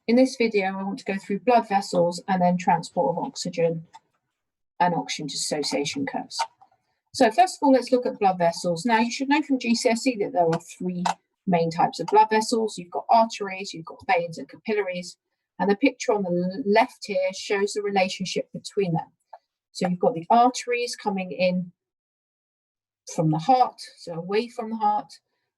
In this video, I want to go through blood vessels and then transport of oxygen and oxygen dissociation curves. So first of all, let's look at blood vessels. Now, you should know from GCSE that there are three main types of blood vessels. You've got arteries, you've got veins and capillaries. And the picture on the left here shows the relationship between them. So you've got the arteries coming in from the heart, so away from the heart.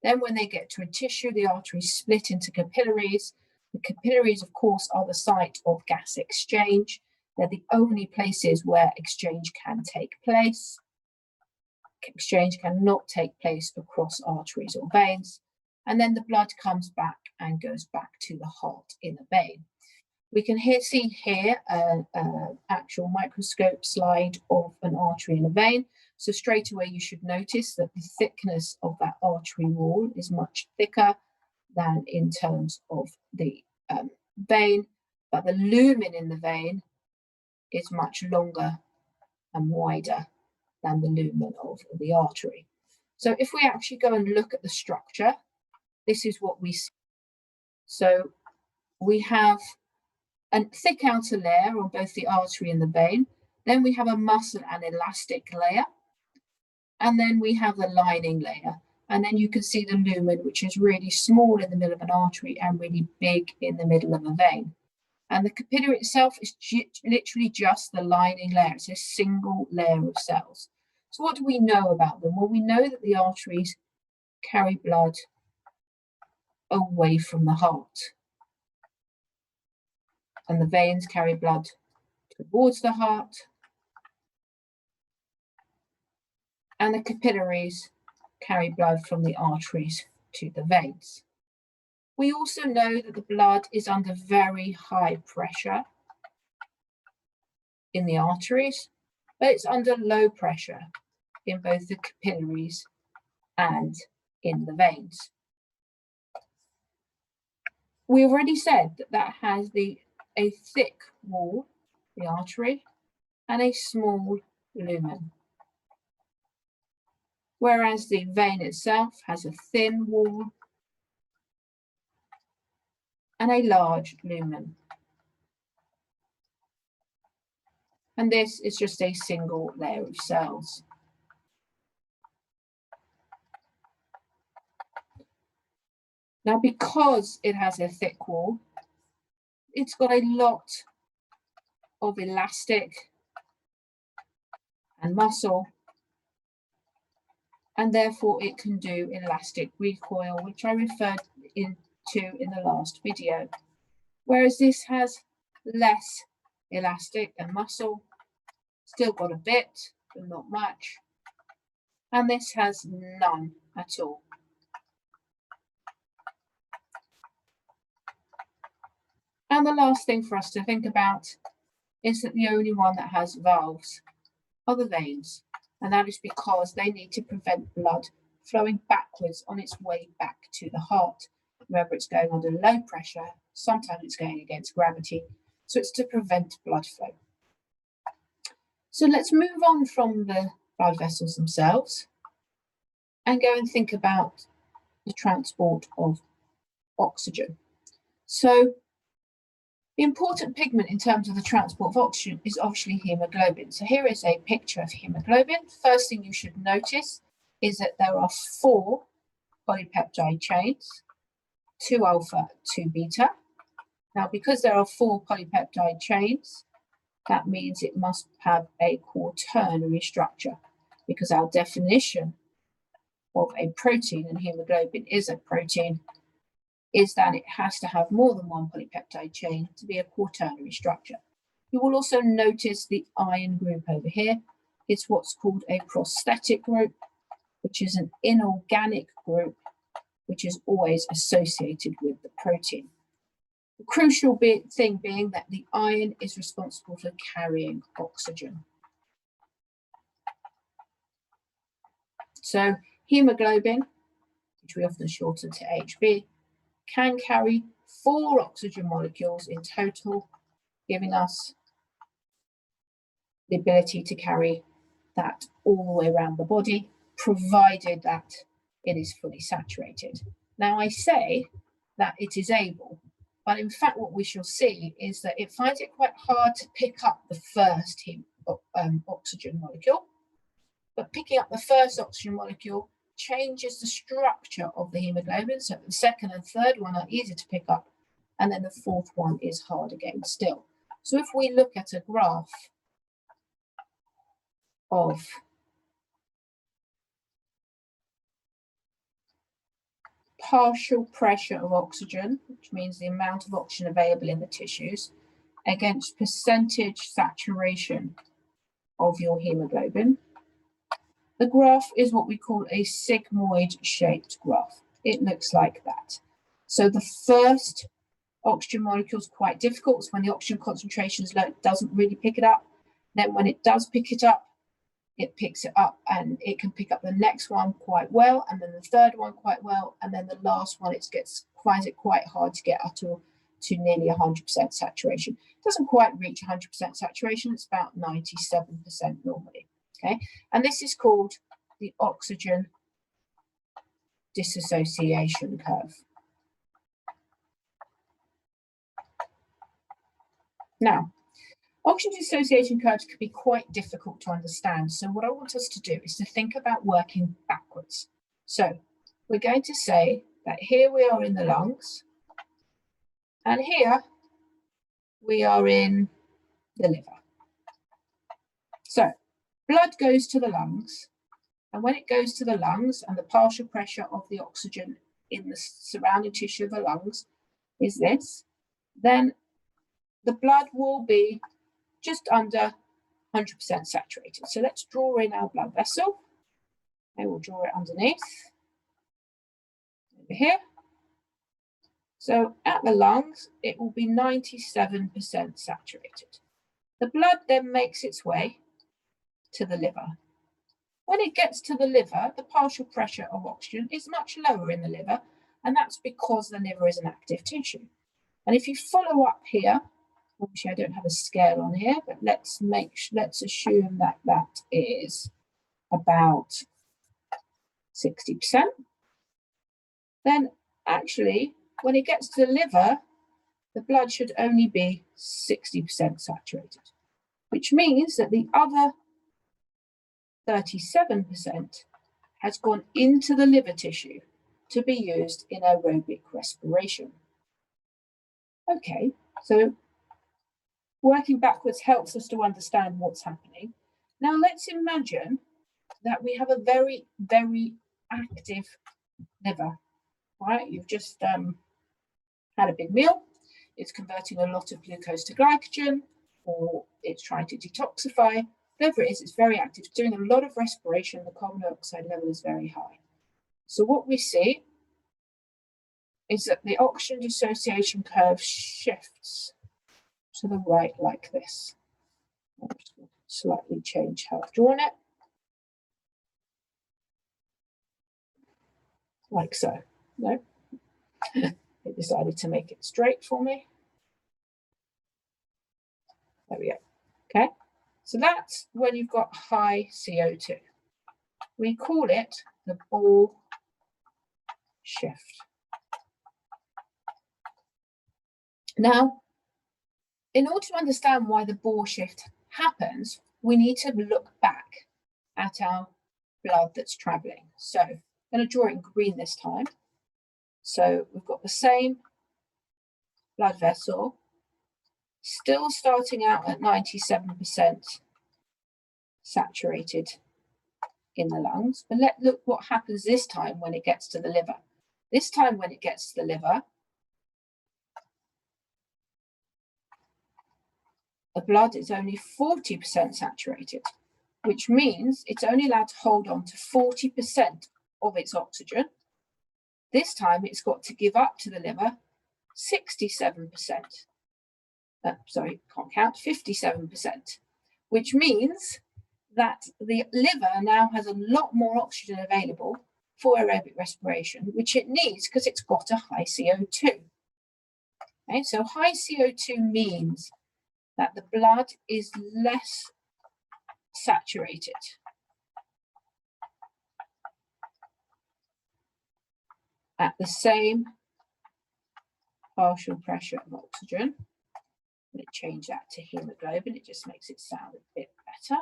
Then when they get to a tissue, the arteries split into capillaries. The capillaries, of course, are the site of gas exchange. They're the only places where exchange can take place. Exchange cannot take place across arteries or veins. And then the blood comes back and goes back to the heart in the vein. We can see here an actual microscope slide of an artery and a vein. So straight away, you should notice that the thickness of that artery wall is much thicker than in terms of the vein, but the lumen in the vein is much longer and wider than the lumen of the artery. So if we actually go and look at the structure, this is what we see. So we have a thick outer layer on both the artery and the vein. Then we have a muscle and elastic layer. And then we have the lining layer. And then you can see the lumen, which is really small in the middle of an artery and really big in the middle of a vein. And the capillary itself is literally just the lining layer. It's a single layer of cells. So what do we know about them? Well, we know that the arteries carry blood away from the heart. And the veins carry blood towards the heart. And the capillaries carry blood from the arteries to the veins. We also know that the blood is under very high pressure in the arteries, but it's under low pressure in both the capillaries and in the veins. We already said that that has a thick wall, the artery, and a small lumen. Whereas the vein itself has a thin wall and a large lumen. And this is just a single layer of cells. Now, because it has a thick wall, it's got a lot of elastic and muscle, and therefore it can do elastic recoil, which I referred to in the last video. Whereas this has less elastic and muscle, still got a bit, but not much. And this has none at all. And the last thing for us to think about is that the only one that has valves are the veins. And that is because they need to prevent blood flowing backwards on its way back to the heart. Remember, it's going under low pressure, sometimes it's going against gravity, so it's to prevent blood flow. So let's move on from the blood vessels themselves and go and think about the transport of oxygen. So the important pigment in terms of the transport of oxygen is obviously hemoglobin. So here is a picture of hemoglobin. First thing you should notice is that there are 4 polypeptide chains, 2 alpha, 2 beta. Now, because there are 4 polypeptide chains, that means it must have a quaternary structure, because our definition of a protein, and hemoglobin is a protein, is that it has to have more than 1 polypeptide chain to be a quaternary structure. You will also notice the iron group over here. It's what's called a prosthetic group, which is an inorganic group, which is always associated with the protein. The crucial thing being that the iron is responsible for carrying oxygen. So hemoglobin, which we often shorten to HB, can carry 4 oxygen molecules in total, giving us the ability to carry that all the way around the body, provided that it is fully saturated. Now, I say that it is able, But in fact, what we shall see is that it finds it quite hard to pick up the first oxygen molecule. But picking up the first oxygen molecule changes the structure of the hemoglobin. So the second and third one are easy to pick up. And then the fourth one is hard again still. So if we look at a graph of partial pressure of oxygen, which means the amount of oxygen available in the tissues, against percentage saturation of your hemoglobin, the graph is what we call a sigmoid shaped graph. It looks like that. So the first oxygen molecule is quite difficult. So when the oxygen concentration is low, it doesn't really pick it up. Then when it does pick it up, it picks it up and it can pick up the next one quite well, and then the third one quite well, and then the last one finds it quite hard to get up to nearly 100% saturation. It doesn't quite reach 100% saturation, it's about 97% normally. Okay, and this is called the oxygen dissociation curve. Now, oxygen dissociation curves can be quite difficult to understand. So what I want us to do is to think about working backwards. So we're going to say that here we are in the lungs, and here we are in the liver. So blood goes to the lungs, and when it goes to the lungs and the partial pressure of the oxygen in the surrounding tissue of the lungs is this, then the blood will be just under 100% saturated. So let's draw in our blood vessel. And we'll draw it underneath, over here. So at the lungs, it will be 97% saturated. The blood then makes its way to the liver. When it gets to the liver, the partial pressure of oxygen is much lower in the liver, and that's because the liver is an active tissue. And if you follow up here, obviously I don't have a scale on here, but let's assume that that is about 60%. Then actually, when it gets to the liver, the blood should only be 60% saturated, which means that the other 37% has gone into the liver tissue to be used in aerobic respiration. Okay, so working backwards helps us to understand what's happening. Now let's imagine that we have a very, very active liver, right? You've just had a big meal, it's converting a lot of glucose to glycogen, or it's trying to detoxify. Whatever it is, it's very active, it's doing a lot of respiration, the carbon dioxide level is very high. So what we see is that the oxygen dissociation curve shifts to the right like this. I'm just going to slightly change how I've drawn it. Like so. No, it decided to make it straight for me. There we go. Okay, so that's when you've got high CO2. We call it the ball shift. Now, in order to understand why the ball shift happens, we need to look back at our blood that's traveling. So I'm going to draw it in green this time. So we've got the same blood vessel, still starting out at 97% saturated in the lungs. But let's look what happens this time when it gets to the liver. This time when it gets to the liver, the blood is only 40% saturated, which means it's only allowed to hold on to 40% of its oxygen. This time it's got to give up to the liver 67%. Sorry, can't count, 57%, which means that the liver now has a lot more oxygen available for aerobic respiration, which it needs because it's got a high CO2. Okay, so high CO2 means that the blood is less saturated. At the same partial pressure of oxygen. I'm going to change that to hemoglobin. It just makes it sound a bit better.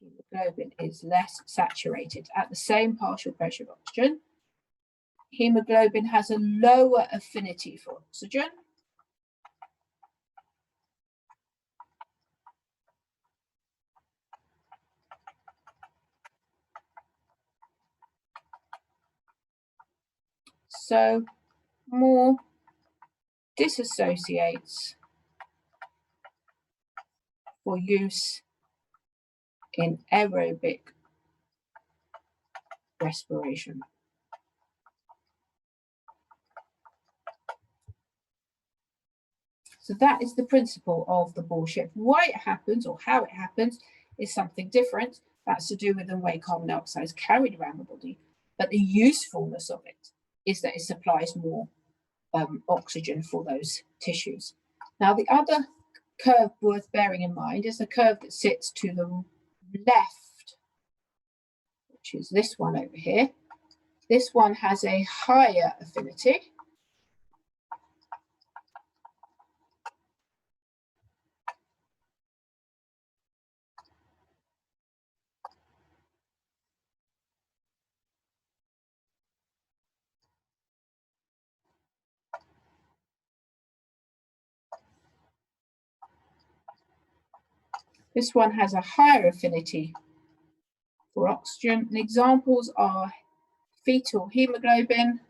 Hemoglobin is less saturated at the same partial pressure of oxygen. Hemoglobin has a lower affinity for oxygen. So more dissociates for use in aerobic respiration. So that is the principle of the ball shift. Why it happens or how it happens is something different. That's to do with the way carbon dioxide is carried around the body. But the usefulness of it is that it supplies more oxygen for those tissues. Now, the other curve worth bearing in mind is the curve that sits to the left, which is this one over here. This one has a higher affinity. This one has a higher affinity for oxygen. And examples are fetal hemoglobin,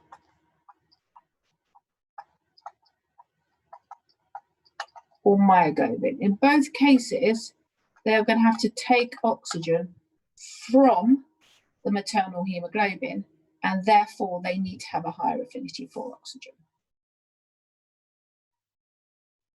or myoglobin. In both cases, they're going to have to take oxygen from the maternal hemoglobin, and therefore they need to have a higher affinity for oxygen.